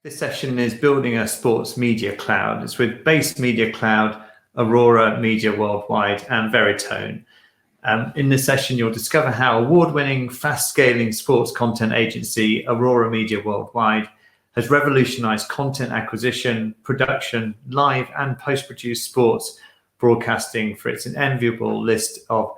This session is building a sports media cloud. It's with Base Media Cloud, Aurora Media Worldwide, and Veritone. In this session, you'll discover how award-winning, fast-scaling sports content agency Aurora Media Worldwide has revolutionized content acquisition, production, live and post-produced sports broadcasting for its enviable list of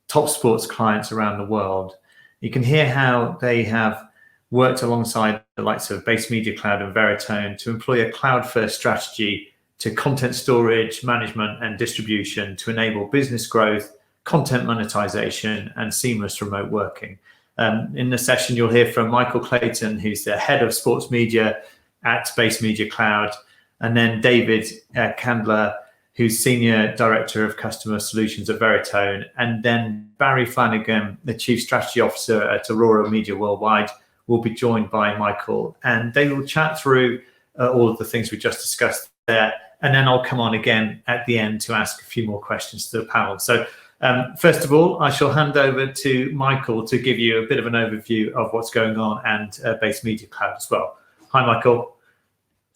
top sports clients around the world. You can hear how they have worked alongside the likes of Base Media Cloud and Veritone to employ a cloud-first strategy to content storage, management, and distribution to enable business growth, content monetization, and seamless remote working. In the session, you'll hear from Michael Clayton, who's the head of sports media at Base Media Cloud, and then David Candler, who's Senior Director of Customer Solutions at Veritone, and then Barry Flanigan, the Chief Strategy Officer at Aurora Media Worldwide, will be joined by Michael, and they will chat through all of the things we just discussed there, and then I'll come on again at the end to ask a few more questions to the panel. So first of all, I shall hand over to Michael to give you a bit of an overview of what's going on and Base Media Cloud as well. Hi, Michael.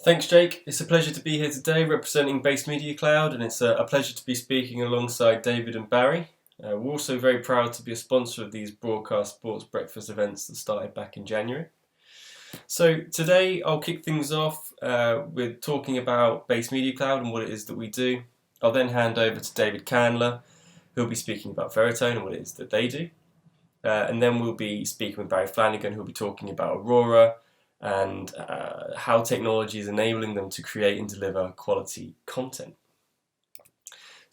Thanks, Jake. It's a pleasure to be here today representing Base Media Cloud, and it's a pleasure to be speaking alongside David and Barry. We're also very proud to be a sponsor of these broadcast sports breakfast events that started back in January. So today I'll kick things off with talking about Base Media Cloud and what it is that we do. I'll then hand over to David Candler, who'll be speaking about Veritone and what it is that they do. And then we'll be speaking with Barry Flanigan, who'll be talking about Aurora and how technology is enabling them to create and deliver quality content.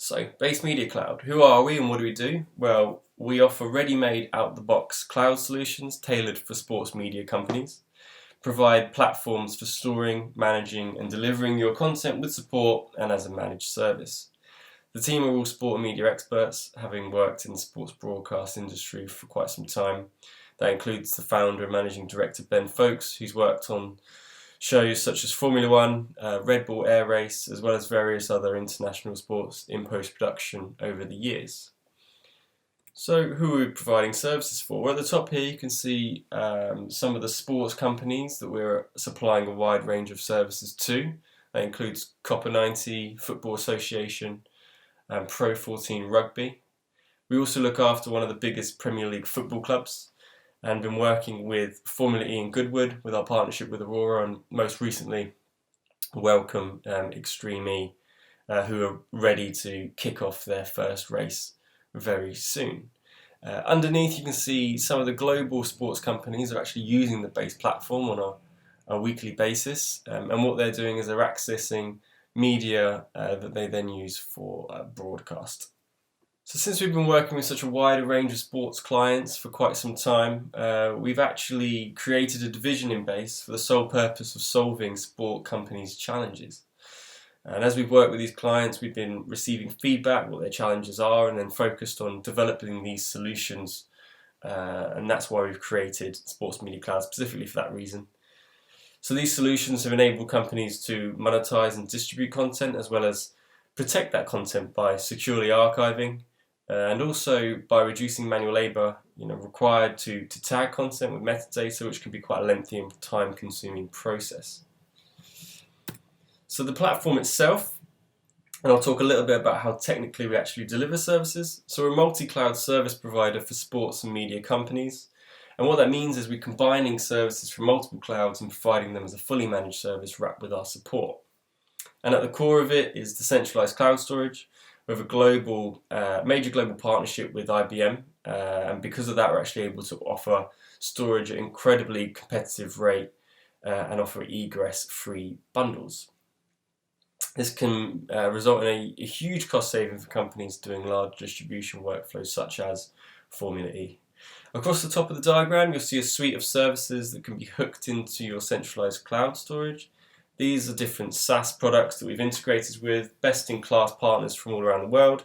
So, Base Media Cloud, who are we and what do we do? Well, we offer ready-made out-the-box cloud solutions tailored for sports media companies, provide platforms for storing, managing and delivering your content with support and as a managed service. The team are all sport and media experts, having worked in the sports broadcast industry for quite some time. That includes the founder and managing director Ben Folkes, who's worked on shows such as Formula One, Red Bull Air Race, as well as various other international sports in post-production over the years. So who are we providing services for? Well, at the top here you can see some of the sports companies that we're supplying a wide range of services to. That includes Copper 90, Football Association, and Pro 14 Rugby. We also look after one of the biggest Premier League football clubs, and been working with Formula E and Goodwood with our partnership with Aurora, and most recently welcome Extreme E, who are ready to kick off their first race very soon. Underneath you can see some of the global sports companies are actually using the Base platform on a weekly basis, and what they're doing is they're accessing media that they then use for broadcast. So since we've been working with such a wide range of sports clients for quite some time, we've actually created a division in Base for the sole purpose of solving sport companies' challenges. And as we've worked with these clients, we've been receiving feedback, what their challenges are, and then focused on developing these solutions. And that's why we've created Sports Media Cloud specifically for that reason. So these solutions have enabled companies to monetize and distribute content, as well as protect that content by securely archiving, and also by reducing manual labor required to tag content with metadata, which can be quite a lengthy and time-consuming process. So the platform itself, and I'll talk a little bit about how technically we actually deliver services. So we're a multi-cloud service provider for sports and media companies, and what that means is we're combining services from multiple clouds and providing them as a fully managed service wrapped with our support. And at the core of it is decentralized cloud storage. We have a global, major global partnership with IBM, and because of that we're actually able to offer storage at an incredibly competitive rate and offer egress-free bundles. This can result in a huge cost saving for companies doing large distribution workflows such as Formula E. Across the top of the diagram you'll see a suite of services that can be hooked into your centralized cloud storage. These are different SaaS products that we've integrated with best-in-class partners from all around the world.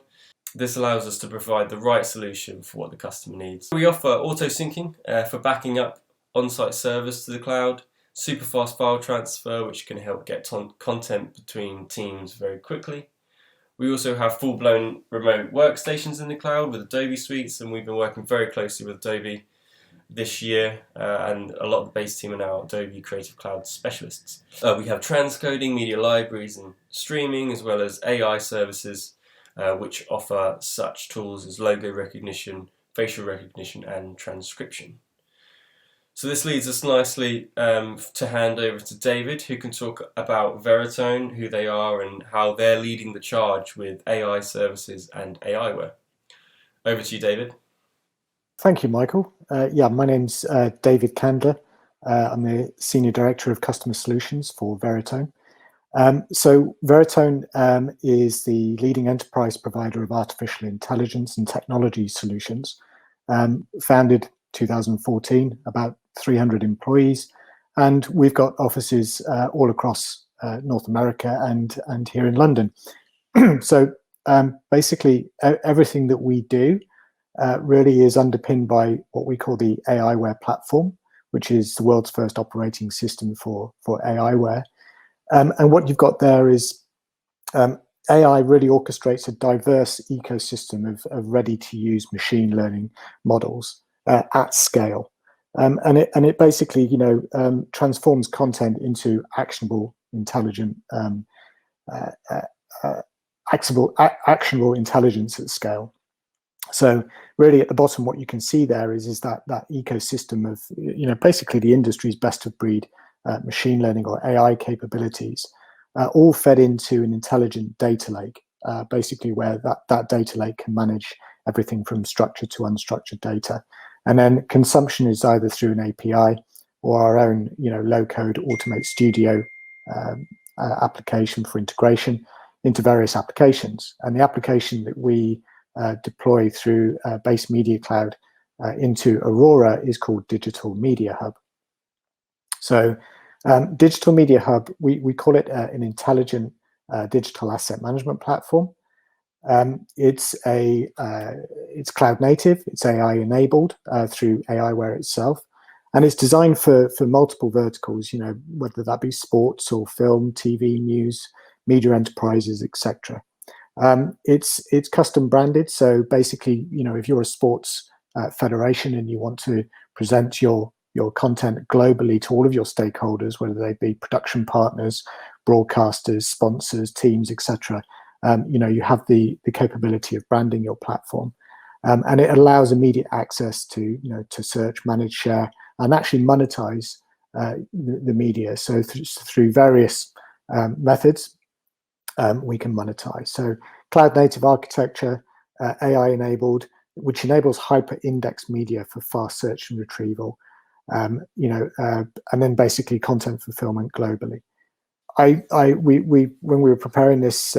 This allows us to provide the right solution for what the customer needs. We offer auto-syncing for backing up on-site servers to the cloud, super fast file transfer, which can help get content between teams very quickly. We also have full-blown remote workstations in the cloud with Adobe suites, and we've been working very closely with Adobe this year, and a lot of the base team are now Adobe Creative Cloud specialists. We have transcoding, media libraries and streaming, as well as AI services, which offer such tools as logo recognition, facial recognition and transcription. So this leads us nicely to hand over to David, who can talk about Veritone, who they are and how they're leading the charge with AI services and AIware. Over to you, David. Thank you, Michael. Yeah, my name's David Candler. I'm the Senior Director of Customer Solutions for Veritone. So Veritone is the leading enterprise provider of artificial intelligence and technology solutions. Founded 2014, about 300 employees, and we've got offices all across North America and here in London. So basically, everything that we do really is underpinned by what we call the AIware platform, which is the world's first operating system for AIware. And what you've got there is AI really orchestrates a diverse ecosystem of ready-to-use machine learning models at scale. And it basically, transforms content into actionable, intelligent, actionable intelligence at scale. So really, at the bottom, what you can see there is that ecosystem of, basically the industry's best of breed machine learning or AI capabilities, all fed into an intelligent data lake, basically where that data lake can manage everything from structured to unstructured data. And then consumption is either through an API or our own, low-code Automate Studio application for integration into various applications. And the application that we deploy through Base Media Cloud into Aurora is called Digital Media Hub. So Digital Media Hub, we call it an intelligent digital asset management platform. It's cloud native, it's AI enabled through AIware itself, and it's designed for multiple verticals, whether that be sports or film, TV, news, media enterprises, etc. It's custom branded, so basically, if you're a sports federation and you want to present your content globally to all of your stakeholders, whether they be production partners, broadcasters, sponsors, teams, etc., you have the capability of branding your platform, and it allows immediate access to search, manage, share, and actually monetize the media. So through various methods, we can monetize. So cloud native architecture, AI enabled, which enables hyper index media for fast search and retrieval, and then basically content fulfillment globally. When we were preparing this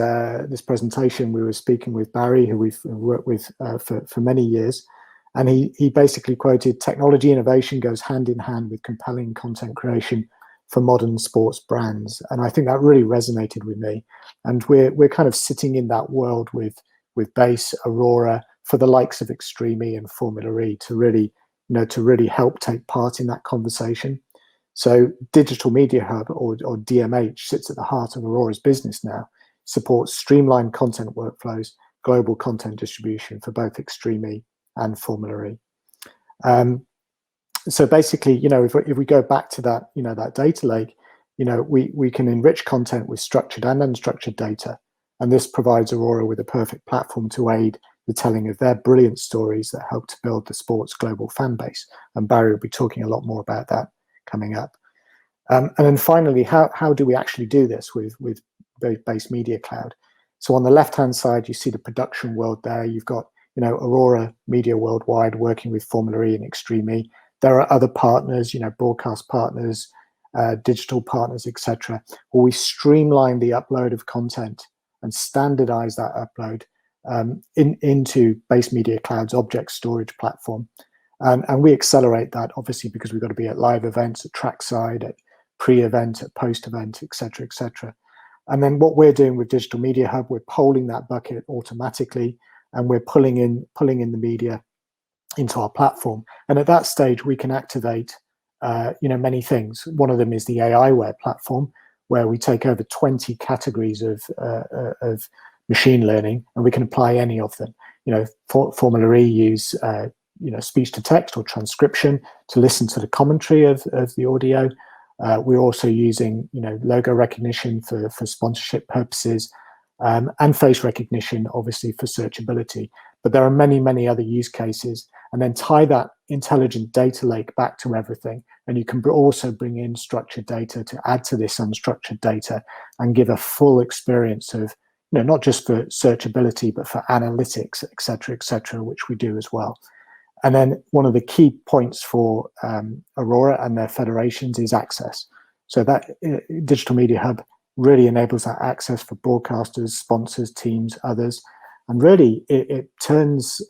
presentation, we were speaking with Barry, who we've worked with for many years, and he basically quoted, "Technology innovation goes hand in hand with compelling content creation for modern sports brands," and I think that really resonated with me. And we're kind of sitting in that world with Base, Aurora, for the likes of Extreme E and Formula E to really help take part in that conversation. So Digital Media Hub, or DMH, sits at the heart of Aurora's business now, supports streamlined content workflows, global content distribution for both Extreme E and Formula E. So basically, if we go back to that, that data lake, we can enrich content with structured and unstructured data, and this provides Aurora with a perfect platform to aid the telling of their brilliant stories that help to build the sport's global fan base. And Barry will be talking a lot more about that coming up. And then finally, how do we actually do this with Base Media Cloud? So on the left-hand side, you see the production world there. You've got, Aurora Media Worldwide working with Formula E and Extreme E. There are other partners, broadcast partners, digital partners, etc. Where we streamline the upload of content and standardize that upload into Base Media Cloud's object storage platform. And we accelerate that, obviously, because we've got to be at live events, at trackside, at pre-event, at post-event, etc., etc. And then what we're doing with Digital Media Hub, we're polling that bucket automatically, and we're pulling in the media into our platform. And at that stage, we can activate, many things. One of them is the AIware platform, where we take over 20 categories of machine learning, and we can apply any of them. Formula E use speech to text or transcription to listen to the commentary of the audio. We're also using, logo recognition for sponsorship purposes, and face recognition, obviously, for searchability. But there are many, many other use cases. And then tie that intelligent data lake back to everything. And you can also bring in structured data to add to this unstructured data and give a full experience of, not just for searchability, but for analytics, et cetera, which we do as well. And then one of the key points for Aurora and their federations is access. So that Digital Media Hub really enables that access for broadcasters, sponsors, teams, others. And really, it turns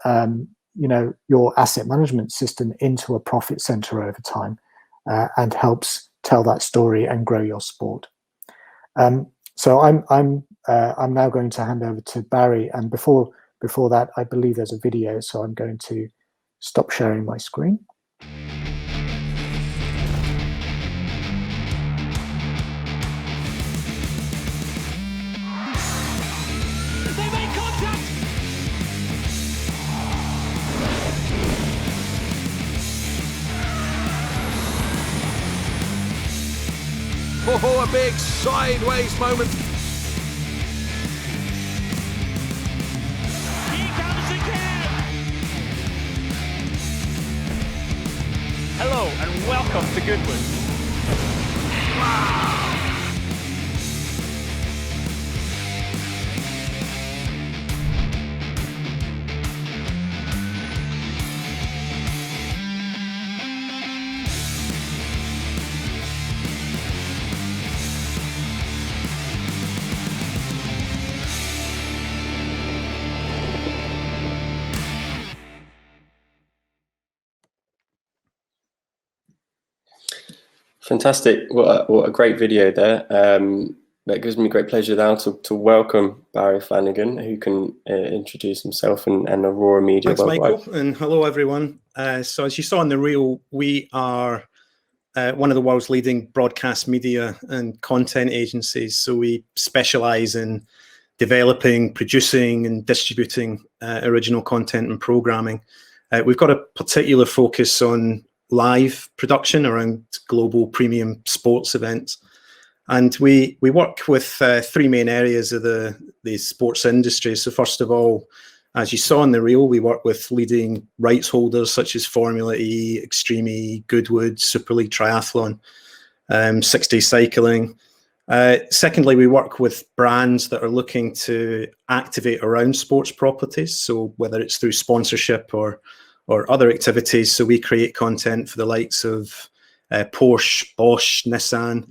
your asset management system into a profit center over time, and helps tell that story and grow your sport. So I'm now going to hand over to Barry. And before that, I believe there's a video, so I'm going to stop sharing my screen. They make contact. Oh, a big sideways moment. He comes again. Hello and welcome to Goodwood. Wow. Fantastic. What a great video there. That gives me great pleasure now to welcome Barry Flanigan, who can introduce himself and Aurora Media Worldwide. Thanks, Michael, and hello, everyone. So as you saw in the reel, we are one of the world's leading broadcast media and content agencies. So we specialize in developing, producing, and distributing original content and programming. We've got a particular focus on live production around global premium sports events. And we work with three main areas of the sports industry. So first of all, as you saw in the reel, we work with leading rights holders such as Formula E, Extreme E, Goodwood, Super League Triathlon, 6-day cycling. Secondly, we work with brands that are looking to activate around sports properties. So whether it's through sponsorship or other activities. So we create content for the likes of Porsche, Bosch, Nissan,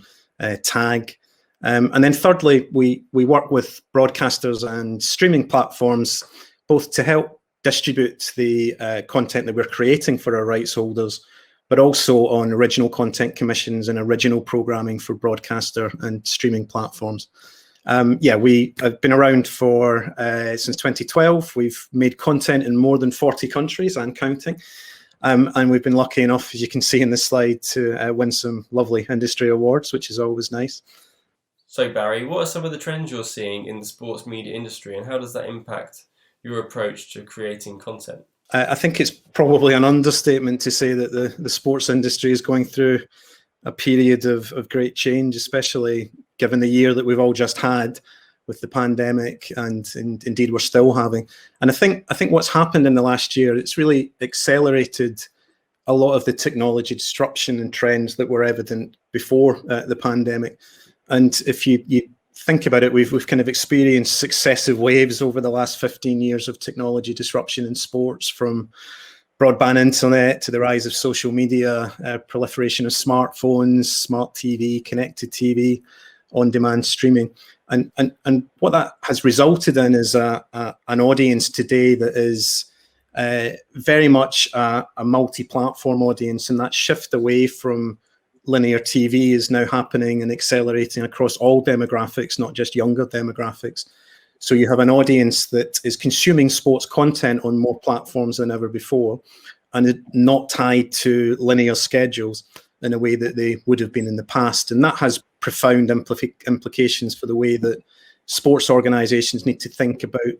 TAG. And then thirdly, we work with broadcasters and streaming platforms, both to help distribute the content that we're creating for our rights holders, but also on original content commissions and original programming for broadcaster and streaming platforms. We have been around for since 2012. We've made content in more than 40 countries and counting. And we've been lucky enough, as you can see in this slide, to win some lovely industry awards, which is always nice. So Barry, what are some of the trends you're seeing in the sports media industry, and how does that impact your approach to creating content? I think it's probably an understatement to say that the sports industry is going through a period of great change, especially given the year that we've all just had with the pandemic, and indeed we're still having. And I think what's happened in the last year, it's really accelerated a lot of the technology disruption and trends that were evident before the pandemic. And if you think about it, we've kind of experienced successive waves over the last 15 years of technology disruption in sports, from broadband internet to the rise of social media, proliferation of smartphones, smart TV, connected TV, on-demand streaming. And what that has resulted in is an audience today that is very much a multi-platform audience, and that shift away from linear TV is now happening and accelerating across all demographics, not just younger demographics. So you have an audience that is consuming sports content on more platforms than ever before, and not tied to linear schedules in a way that they would have been in the past. And that has profound implications for the way that sports organizations need to think about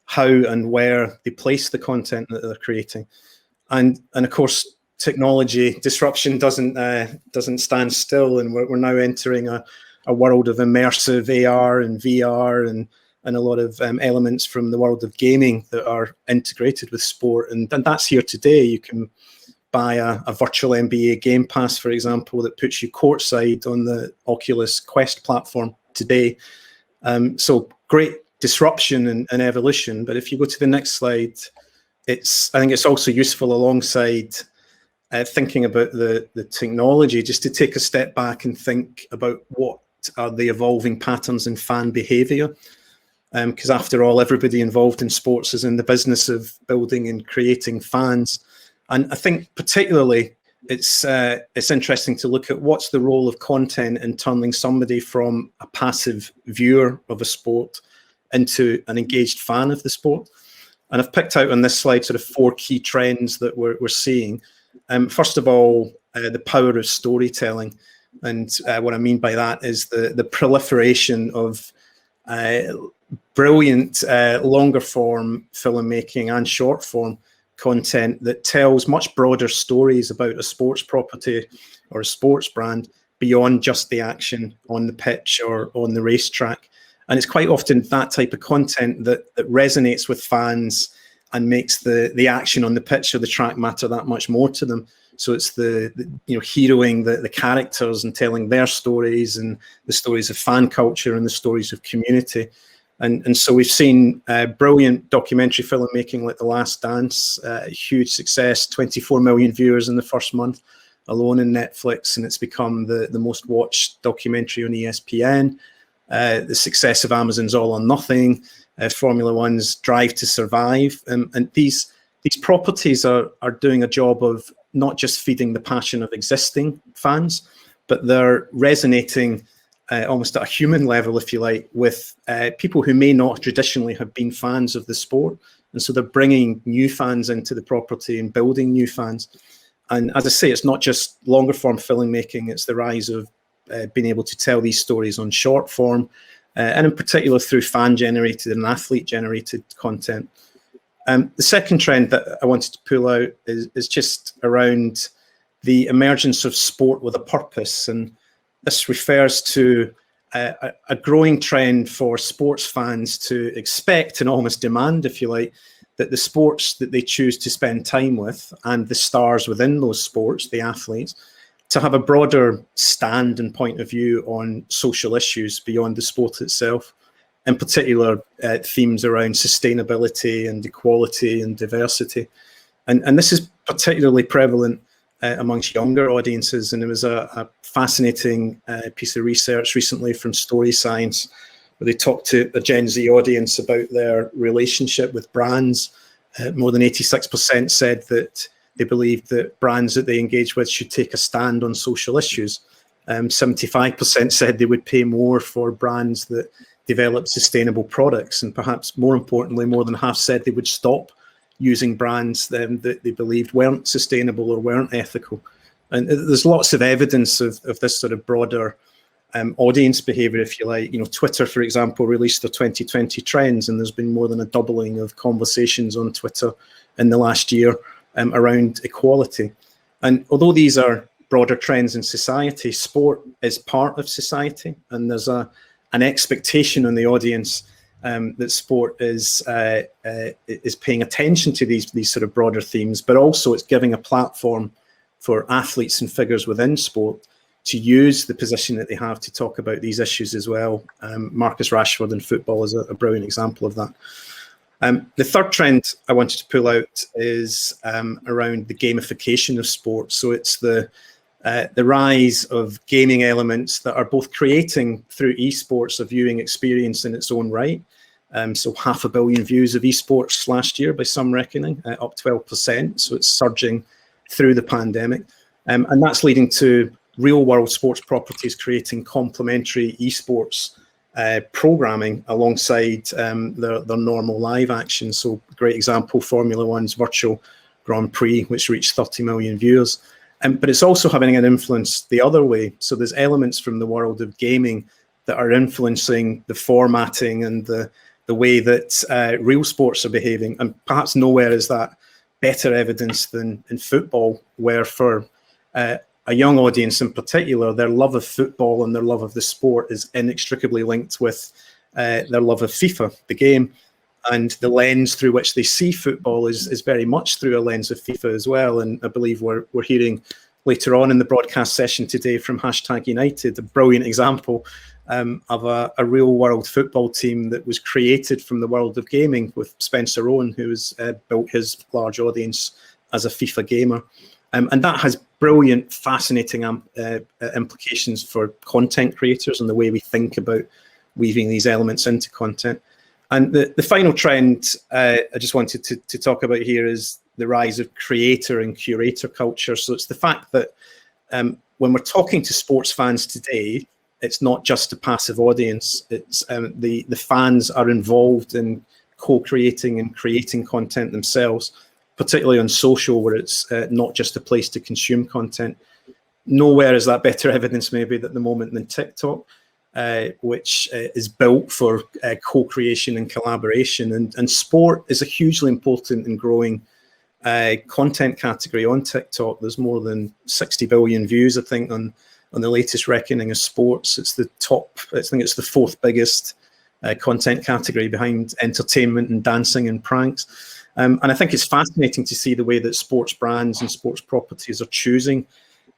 how and where they place the content that they're creating. and of course, technology disruption doesn't stand still, and we're now entering a world of immersive AR and VR and a lot of elements from the world of gaming that are integrated with sport, and that's here today. You can buy a virtual NBA Game Pass, for example, that puts you courtside on the Oculus Quest platform today. So great disruption and evolution. But if you go to the next slide, I think it's also useful alongside thinking about the technology, just to take a step back and think about what are the evolving patterns in fan behaviour. Because after all, everybody involved in sports is in the business of building and creating fans. And I think particularly it's interesting to look at what's the role of content in turning somebody from a passive viewer of a sport into an engaged fan of the sport. And I've picked out on this slide sort of 4 key trends that we're seeing. First of all, the power of storytelling. And what I mean by that is the proliferation of brilliant longer form filmmaking and short form content that tells much broader stories about a sports property or a sports brand beyond just the action on the pitch or on the racetrack. And it's quite often that type of content that resonates with fans and makes the action on the pitch or the track matter that much more to them. So it's the heroing the characters and telling their stories, and the stories of fan culture and the stories of community. And so we've seen brilliant documentary filmmaking like The Last Dance, huge success, 24 million viewers in the first month alone in Netflix, and it's become the most watched documentary on ESPN. The success of Amazon's All or Nothing, Formula One's Drive to Survive, and these properties are doing a job of not just feeding the passion of existing fans, but they're resonating almost at a human level, if you like, with people who may not traditionally have been fans of the sport. And so they're bringing new fans into the property and building new fans. And as I say, it's not just longer form filmmaking, it's the rise of being able to tell these stories on short form, and in particular through fan-generated and athlete-generated content. The second trend that I wanted to pull out is just around the emergence of sport with a purpose. And this refers to a growing trend for sports fans to expect and almost demand, if you like, that the sports that they choose to spend time with and the stars within those sports, the athletes, to have a broader stand and point of view on social issues beyond the sport itself, in particular themes around sustainability and equality and diversity. And this is particularly prevalent amongst younger audiences. And there was a fascinating piece of research recently from Story Science, where they talked to a Gen Z audience about their relationship with brands. More than 86% said that they believed that brands that they engage with should take a stand on social issues. 75% said they would pay more for brands that develop sustainable products. And perhaps more importantly, more than half said they would stop using brands that they believed weren't sustainable or weren't ethical. And there's lots of evidence of this sort of broader audience behavior, if you like. Twitter, for example, released their 2020 trends, and there's been more than a doubling of conversations on Twitter in the last year around equality. And although these are broader trends in society, sport is part of society, and there's an expectation on the audience that sport is paying attention to these sort of broader themes, but also it's giving a platform for athletes and figures within sport to use the position that they have to talk about these issues as well. Marcus Rashford in football is a brilliant example of that. The third trend I wanted to pull out is around the gamification of sport. So it's the rise of gaming elements that are both creating through esports a viewing experience in its own right. So 500 million views of esports last year by some reckoning, up 12%. So it's surging through the pandemic. And that's leading to real world sports properties creating complementary esports programming alongside their normal live action. So great example, Formula One's virtual Grand Prix, which reached 30 million viewers. But it's also having an influence the other way. So there's elements from the world of gaming that are influencing the formatting and the way that real sports are behaving. And perhaps nowhere is that better evidence than in football, where for a young audience in particular, their love of football and their love of the sport is inextricably linked with their love of FIFA, the game. And the lens through which they see football is very much through a lens of FIFA as well. And I believe we're hearing later on in the broadcast session today from #United, a brilliant example of a real world football team that was created from the world of gaming, with Spencer Owen, who has built his large audience as a FIFA gamer. And that has brilliant, fascinating implications for content creators and the way we think about weaving these elements into content. And the final trend I just wanted to talk about here is the rise of creator and curator culture. So it's the fact that when we're talking to sports fans today, it's not just a passive audience. It's the fans are involved in co-creating and creating content themselves, particularly on social, where it's not just a place to consume content. Nowhere is that better evidence maybe at the moment than TikTok, which is built for co-creation and collaboration. And sport is a hugely important and growing content category on TikTok. There's more than 60 billion views, I think, on the latest reckoning of sports. It's the top, I think it's the fourth biggest content category behind entertainment and dancing and pranks. And I think it's fascinating to see the way that sports brands and sports properties are choosing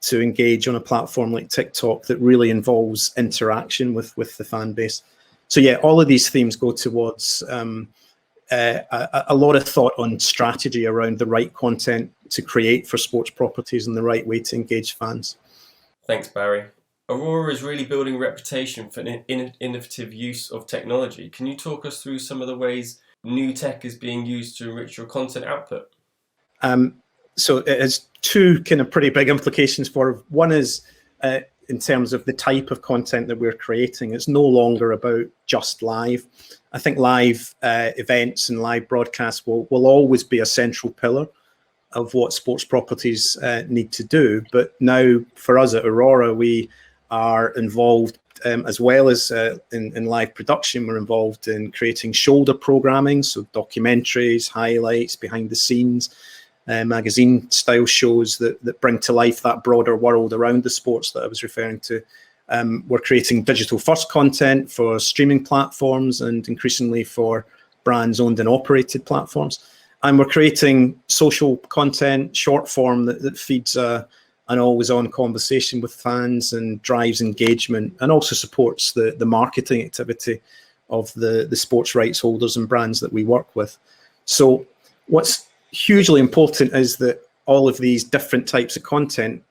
to engage on a platform like TikTok that really involves interaction with the fan base. So yeah, all of these themes go towards a lot of thought on strategy around the right content to create for sports properties and the right way to engage fans. Thanks, Barry. Aurora is really building a reputation for innovative use of technology. Can you talk us through some of the ways new tech is being used to enrich your content output? So it has two kind of pretty big implications for it. One is in terms of the type of content that we're creating. It's no longer about just live. I think live events and live broadcasts will always be a central pillar of what sports properties need to do. But now for us at Aurora, we are involved as well as in live production. We're involved in creating shoulder programming, so documentaries, highlights, behind the scenes, magazine style shows that bring to life that broader world around the sports that I was referring to. We're creating digital first content for streaming platforms and increasingly for brands owned and operated platforms. And we're creating social content, short form that feeds an always on conversation with fans and drives engagement and also supports the marketing activity of the sports rights holders and brands that we work with. So what's hugely important is that all of these different types of content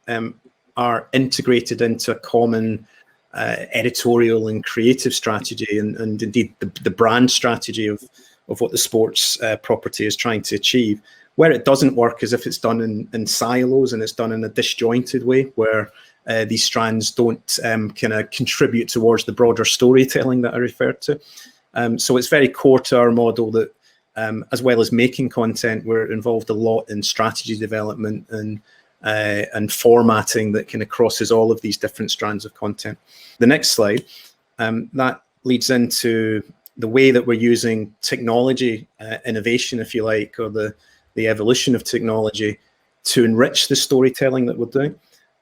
are integrated into a common editorial and creative strategy and indeed the brand strategy of what the sports property is trying to achieve. Where it doesn't work is if it's done in silos and it's done in a disjointed way where these strands don't kind of contribute towards the broader storytelling that I referred to. So it's very core to our model that as well as making content, we're involved a lot in strategy development and formatting that kind of crosses all of these different strands of content. The next slide, that leads into the way that we're using technology, innovation, if you like, or the evolution of technology to enrich the storytelling that we're doing.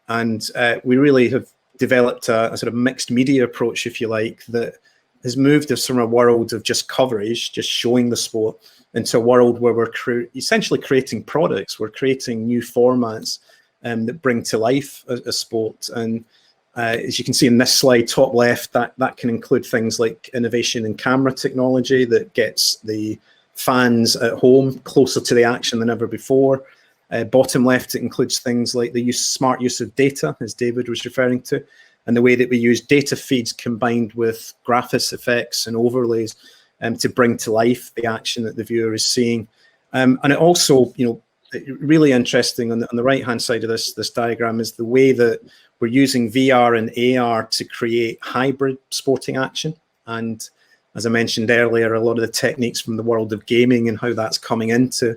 And we really have developed a sort of mixed media approach, if you like, that has moved us from a world of just coverage, just showing the sport, into a world where we're essentially creating products. We're creating new formats that bring to life a sport. And as you can see in this slide, top left, that can include things like innovation in camera technology that gets the fans at home closer to the action than ever before. Bottom left, it includes things like the smart use of data, as David was referring to, and the way that we use data feeds combined with graphics effects and overlays to bring to life the action that the viewer is seeing. And it also, really interesting on the right-hand side of this diagram is the way that we're using VR and AR to create hybrid sporting action. And as I mentioned earlier, a lot of the techniques from the world of gaming and how that's coming into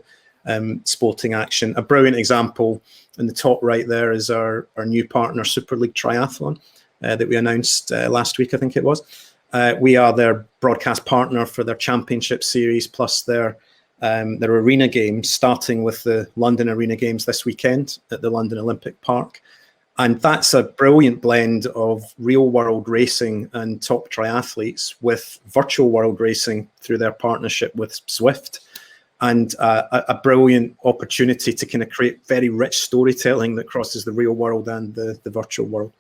sporting action. A brilliant example in the top right there is our new partner, Super League Triathlon, that we announced last week, I think it was. We are their broadcast partner for their championship series, plus their their arena games, starting with the London Arena Games this weekend at the London Olympic Park. And that's a brilliant blend of real world racing and top triathletes with virtual world racing through their partnership with Zwift, and a brilliant opportunity to kind of create very rich storytelling that crosses the real world and the virtual world.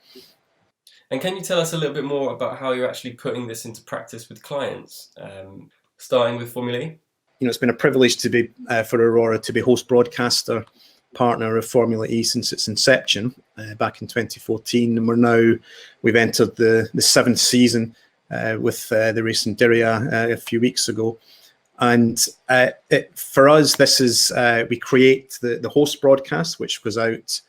And can you tell us a little bit more about how you're actually putting this into practice with clients, starting with Formula E? It's been a privilege to be for Aurora to be host broadcaster partner of Formula E since its inception back in 2014, and we've entered the seventh season with the race in Diriyah a few weeks ago. And for us, this is we create the host broadcast, which goes out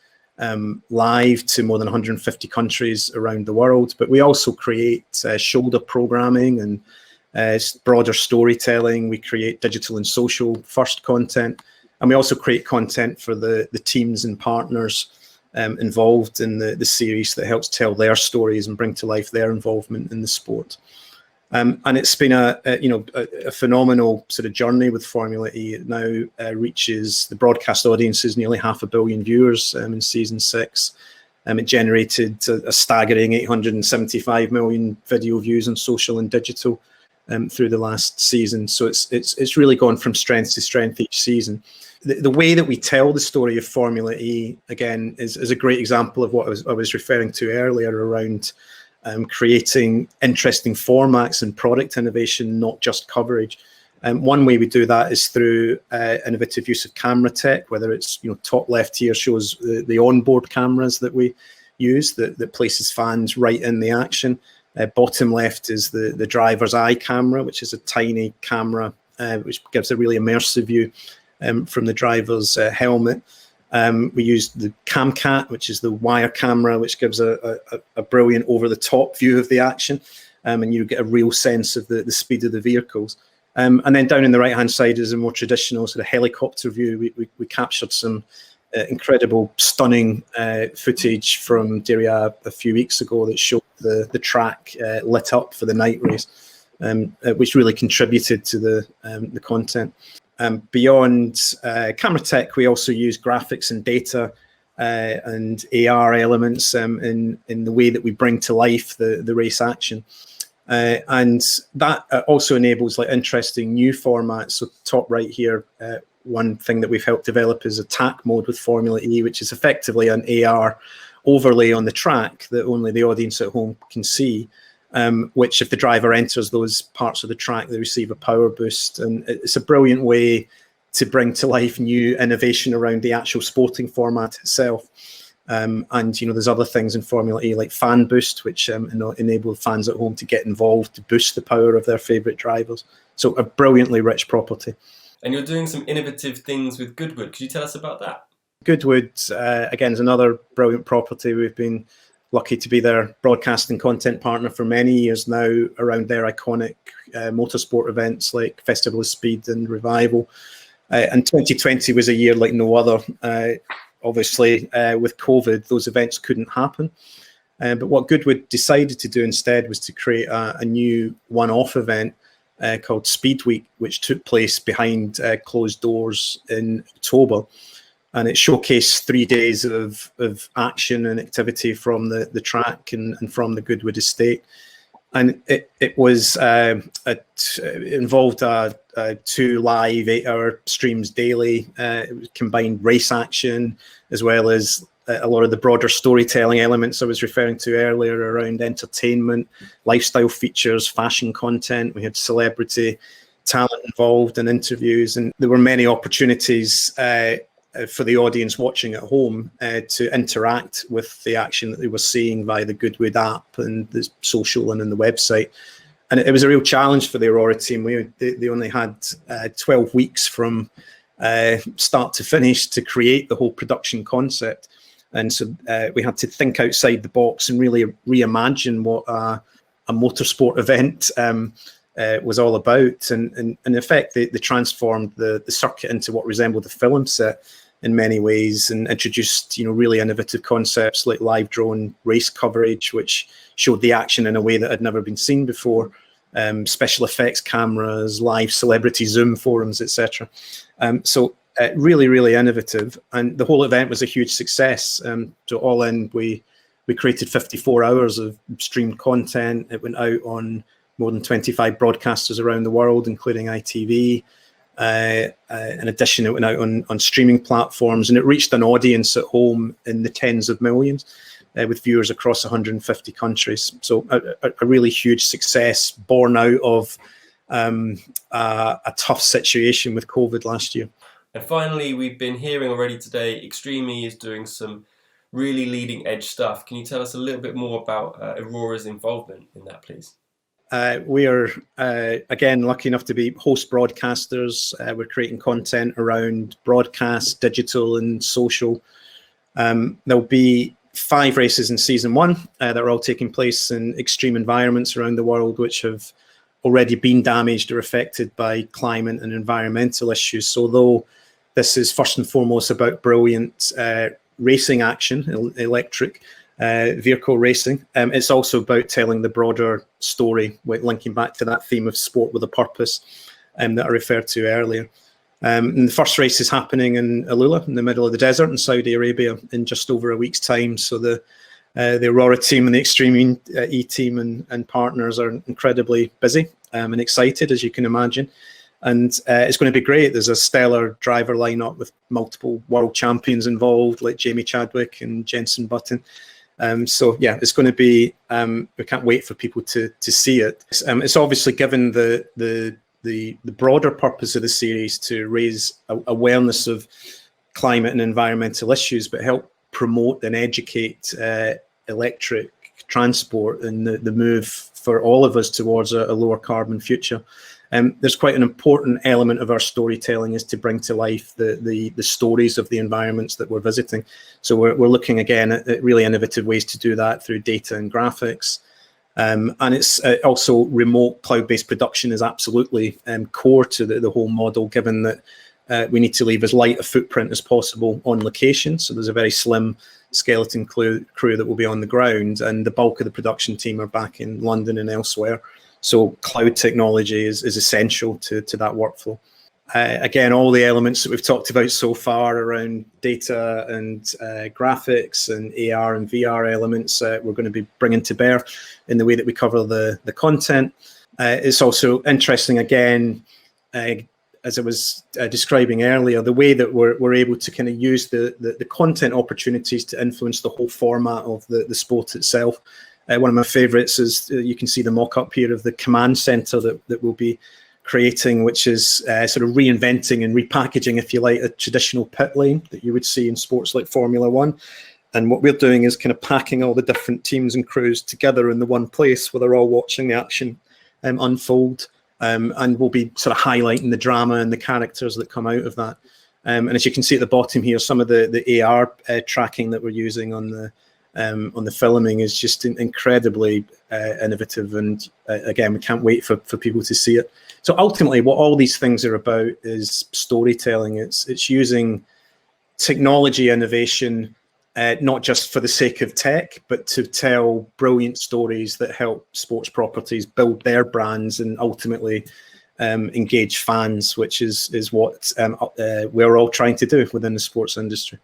live to more than 150 countries around the world. But we also create shoulder programming and broader storytelling. We create digital and social first content, and we also create content for the teams and partners involved in the series that helps tell their stories and bring to life their involvement in the sport. And it's been a phenomenal sort of journey with Formula E. It now reaches the broadcast audiences nearly 500 million viewers in season 6. It generated a staggering 875 million video views on social and digital through the last season. So it's really gone from strength to strength each season. The way that we tell the story of Formula E, again, is a great example of what I was referring to earlier around creating interesting formats and product innovation, not just coverage. One way we do that is through innovative use of camera tech, whether it's, top left here shows the onboard cameras that we use that places fans right in the action. Bottom left is the driver's eye camera, which is a tiny camera which gives a really immersive view from the driver's helmet. We use the CamCat, which is the wire camera, which gives a brilliant over-the-top view of the action, and you get a real sense of the speed of the vehicles. And then down in the right-hand side is a more traditional sort of helicopter view. We captured some incredible, stunning footage from Diriyah a few weeks ago that showed the track lit up for the night race, which really contributed to the content. Beyond camera tech, we also use graphics and data and AR elements in the way that we bring to life the race action. And that also enables interesting new formats. So top right here, one thing that we've helped develop is attack mode with Formula E, which is effectively an AR overlay on the track that only the audience at home can see. Which if the driver enters those parts of the track, they receive a power boost. And it's a brilliant way to bring to life new innovation around the actual sporting format itself. And, there's other things in Formula E like Fan Boost, which enable fans at home to get involved to boost the power of their favourite drivers. So a brilliantly rich property. And you're doing some innovative things with Goodwood. Could you tell us about that? Goodwood, again, is another brilliant property. We've been lucky to be their broadcasting content partner for many years now around their iconic motorsport events like Festival of Speed and Revival. And 2020 was a year like no other. Obviously, with COVID, those events couldn't happen. But what Goodwood decided to do instead was to create a new one-off event called Speed Week, which took place behind closed doors in October. And it showcased 3 days of action and activity from the track and from the Goodwood estate. And it was it involved 2 live 8-hour streams daily. It combined race action as well as a lot of the broader storytelling elements I was referring to earlier around entertainment, lifestyle features, fashion content. We had celebrity talent involved in interviews, and there were many opportunities for the audience watching at home to interact with the action that they were seeing via the Goodwood app and the social and in the website. And it was a real challenge for the Aurora team. They only had 12 weeks from start to finish to create the whole production concept. And so we had to think outside the box and really reimagine what a motorsport event was all about. And in effect, they transformed the circuit into what resembled a film set in many ways, and introduced really innovative concepts like live drone race coverage, which showed the action in a way that had never been seen before. special effects cameras, live celebrity Zoom forums, etc. So really, really innovative. And the whole event was a huge success. So all in, we created 54 hours of streamed content. It went out on more than 25 broadcasters around the world, including ITV. In addition, it went out on streaming platforms, and it reached an audience at home in the tens of millions, with viewers across 150 countries. So a really huge success born out of a tough situation with COVID last year. And finally, we've been hearing already today, Extreme E is doing some really leading edge stuff. Can you tell us a little bit more about Aurora's involvement in that, please? We are, again, lucky enough to be host broadcasters. We're creating content around broadcast, digital and social. There'll be 5 races in season 1 that are all taking place in extreme environments around the world, which have already been damaged or affected by climate and environmental issues. So although this is first and foremost about brilliant racing action, electric vehicle racing, it's also about telling the broader story, linking back to that theme of sport with a purpose that I referred to earlier. And the first race is happening in Alula, in the middle of the desert in Saudi Arabia, in just over a week's time. So the Aurora team and the Extreme E team and partners are incredibly busy and excited, as you can imagine. And it's going to be great. There's a stellar driver lineup with multiple world champions involved, like Jamie Chadwick and Jenson Button. So yeah, it's going to be. We can't wait for people to see it. It's obviously given the broader purpose of the series to raise awareness of climate and environmental issues, but help promote and educate electric transport and the move for all of us towards a lower carbon future. There's quite an important element of our storytelling is to bring to life the stories of the environments that we're visiting. So we're looking again at really innovative ways to do that through data and graphics. And it's also remote cloud-based production is absolutely core to the whole model, given that we need to leave as light a footprint as possible on location. So there's a very slim skeleton crew that will be on the ground, and the bulk of the production team are back in London and elsewhere. So cloud technology is essential to that workflow. Again, all the elements that we've talked about so far around data and graphics and AR and VR elements, we're going to be bringing to bear in the way that we cover the content. It's also interesting, again, as I was describing earlier, the way that we're able to kind of use the content opportunities to influence the whole format of the sport itself. One of my favorites is, you can see the mock-up here of the command center that we'll be creating, which is sort of reinventing and repackaging, if you like, a traditional pit lane that you would see in sports like Formula One. And what we're doing is kind of packing all the different teams and crews together in the one place where they're all watching the action unfold. And we'll be sort of highlighting the drama and the characters that come out of that. And as you can see at the bottom here, some of the AR tracking that we're using on the filming is just incredibly innovative, and again, we can't wait for people to see it. So ultimately, what all these things are about is storytelling. It's using technology innovation, not just for the sake of tech, but to tell brilliant stories that help sports properties build their brands and ultimately engage fans, which is what we're all trying to do within the sports industry.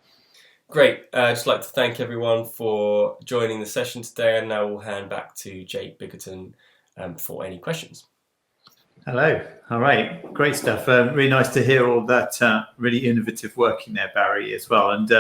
Great. I'd just like to thank everyone for joining the session today, and now we'll hand back to Jake Bickerton for any questions. Hello. All right. Great stuff. Really nice to hear all that really innovative work in there, Barry, as well. And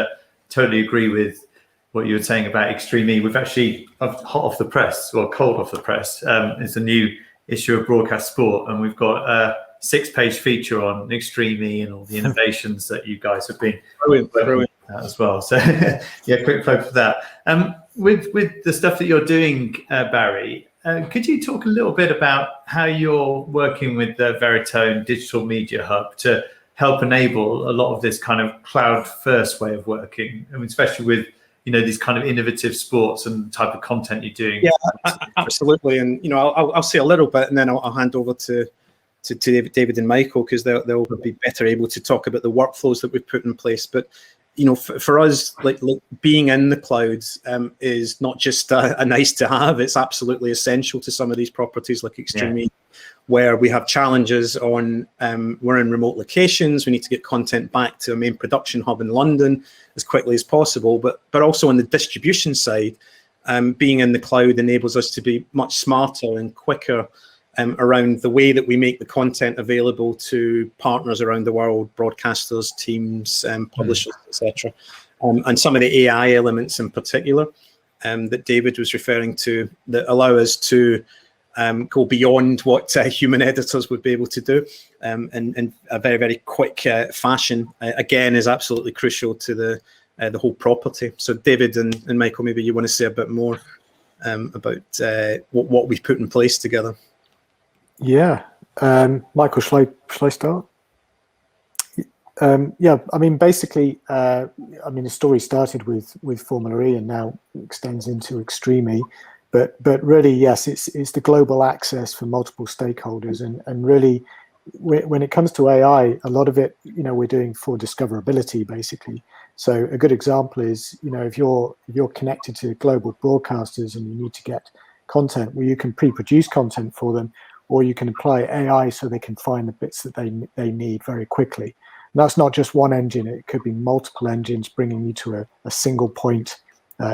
totally agree with what you were saying about Extreme E. We've actually, hot off the press, or cold off the press, it's a new issue of Broadcast Sport, and we've got a 6-page feature on Extreme E and all the innovations that you guys have been brilliant as well. So yeah, quick plug for that. With the stuff that you're doing, Barry, could you talk a little bit about how you're working with the Veritone Digital Media Hub to help enable a lot of this kind of cloud-first way of working? I mean, especially with these kind of innovative sports and the type of content you're doing. Yeah, absolutely. And I'll say a little bit, and then I'll hand over to David and Michael, because they'll be better able to talk about the workflows that we've put in place. But for us, like being in the clouds is not just a nice to have; it's absolutely essential to some of these properties like Extreme E. where we have challenges on, we're in remote locations, we need to get content back to a main production hub in London as quickly as possible, but also on the distribution side, being in the cloud enables us to be much smarter and quicker around the way that we make the content available to partners around the world, broadcasters, teams, publishers, etc. And some of the AI elements in particular that David was referring to that allow us to go beyond what human editors would be able to do in a very, very quick fashion, again, is absolutely crucial to the whole property. So David and Michael, maybe you want to say a bit more about what we've put in place together. Yeah, Michael, shall I start? Yeah, I mean, basically, the story started with Formula E and now extends into Extreme E, but really, yes, it's the global access for multiple stakeholders, and really, when it comes to AI, a lot of it, we're doing for discoverability, basically. So a good example is, if you're connected to global broadcasters and you need to get content, well, you can pre-produce content for them, or you can apply AI so they can find the bits that they need very quickly. And that's not just one engine; it could be multiple engines bringing you to a single point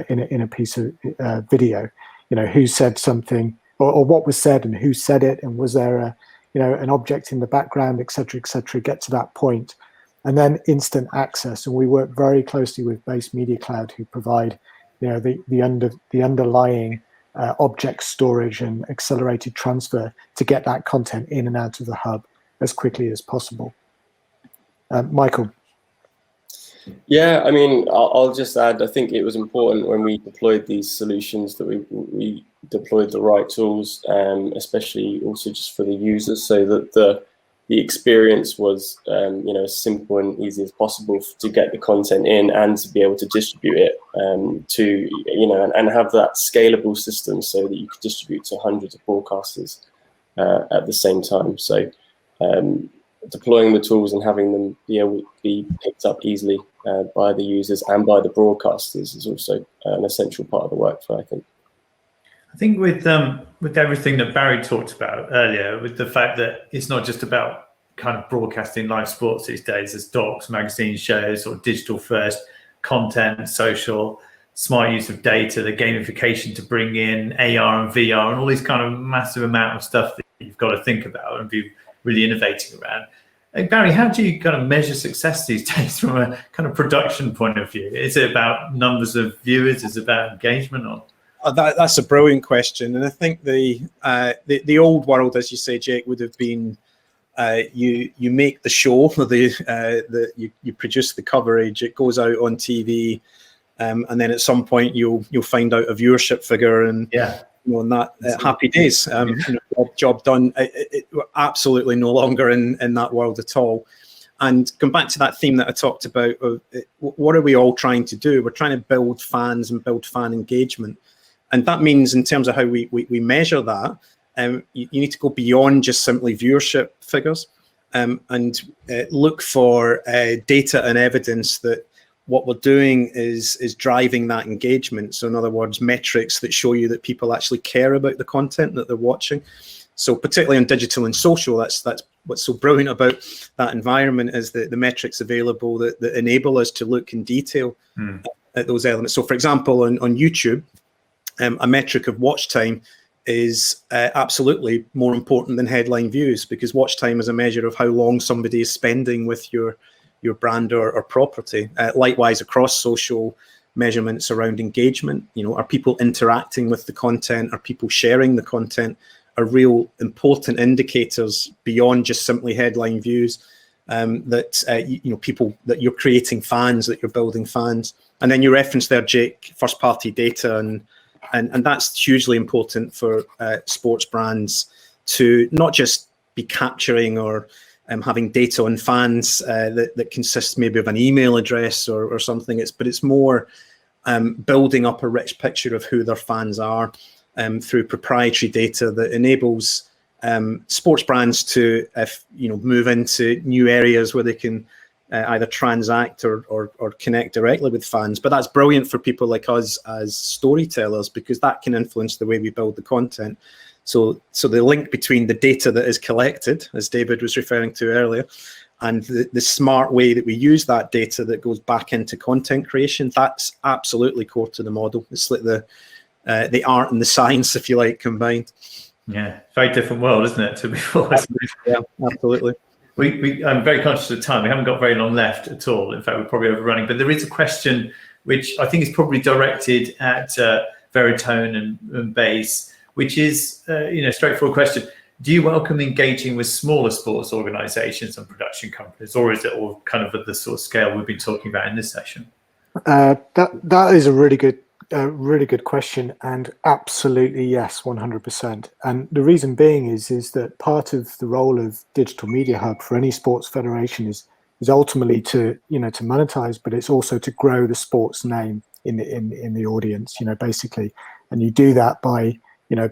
in a piece of video. Who said something, or what was said, and who said it, and was there an object in the background, etc., etc. Get to that point, and then instant access. And we work very closely with Base Media Cloud, who provide the underlying object storage and accelerated transfer to get that content in and out of the hub as quickly as possible. Michael. Yeah, I mean, I'll just add, I think it was important when we deployed these solutions that we deployed the right tools, especially also just for the users, so that the experience was as simple and easy as possible to get the content in and to be able to distribute it and have that scalable system so that you could distribute to hundreds of broadcasters at the same time. So deploying the tools and having them be able to be picked up easily by the users and by the broadcasters is also an essential part of the workflow, I think. I think with everything that Barry talked about earlier, with the fact that it's not just about kind of broadcasting live sports these days, there's docs, magazine shows, or digital first content, social, smart use of data, the gamification to bring in AR and VR, and all these kind of massive amount of stuff that you've got to think about and be really innovating around. Barry, how do you kind of measure success these days from a kind of production point of view? Is it about numbers of viewers? Is it about engagement? Or that's a brilliant question, and I think the old world, as you say, Jake, would have been you make the show, you produce the coverage, it goes out on TV, and then at some point you'll find out a viewership figure, and and that happy days, job done. We're absolutely no longer in that world at all. And going back to that theme that I talked about, what are we all trying to do? We're trying to build fans and build fan engagement. And that means, in terms of how we measure that, you need to go beyond just simply viewership figures and look for data and evidence that what we're doing is driving that engagement. So in other words, metrics that show you that people actually care about the content that they're watching. So particularly on digital and social, that's what's so brilliant about that environment, is the metrics available that enable us to look in detail at those elements. So for example, on YouTube, a metric of watch time is absolutely more important than headline views, because watch time is a measure of how long somebody is spending with your brand or property. Likewise, across social measurements around engagement, are people interacting with the content? Are people sharing the content? Are real important indicators beyond just simply headline views, that people, that you're creating fans, that you're building fans. And then you referenced there, Jake, first party data, and that's hugely important for sports brands to not just be capturing or having data on fans that consists maybe of an email address or something. It's more building up a rich picture of who their fans are through proprietary data that enables sports brands to move into new areas where they can either transact or connect directly with fans. But that's brilliant for people like us as storytellers, because that can influence the way we build the content. So the link between the data that is collected, as David was referring to earlier, and the smart way that we use that data that goes back into content creation, that's absolutely core to the model. It's like the art and the science, if you like, combined. Yeah, very different world, isn't it, to before? Yeah, absolutely. I'm very conscious of time. We haven't got very long left at all. In fact, we're probably overrunning. But there is a question which I think is probably directed at Veritone and Base, which is, straightforward question. Do you welcome engaging with smaller sports organisations and production companies, or is it all kind of at the sort of scale we've been talking about in this session? That is a really good question, and absolutely yes, 100%. And the reason being is that part of the role of Digital Media Hub for any sports federation is ultimately to monetize, but it's also to grow the sports name in the audience, basically. And you do that by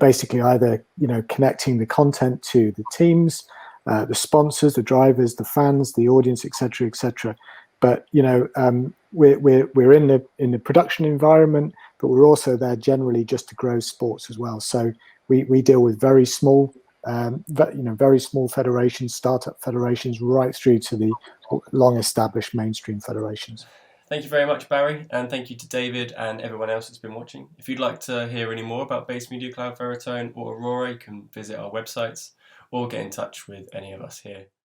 basically either connecting the content to the teams, the sponsors, the drivers, the fans, the audience, etc., etc. But we're in the production environment, but we're also there generally just to grow sports as well. So we deal with very small federations, startup federations, right through to the long-established mainstream federations. Thank you very much, Barry, and thank you to David and everyone else that's been watching. If you'd like to hear any more about Base Media Cloud, Veritone or Aurora, you can visit our websites or get in touch with any of us here.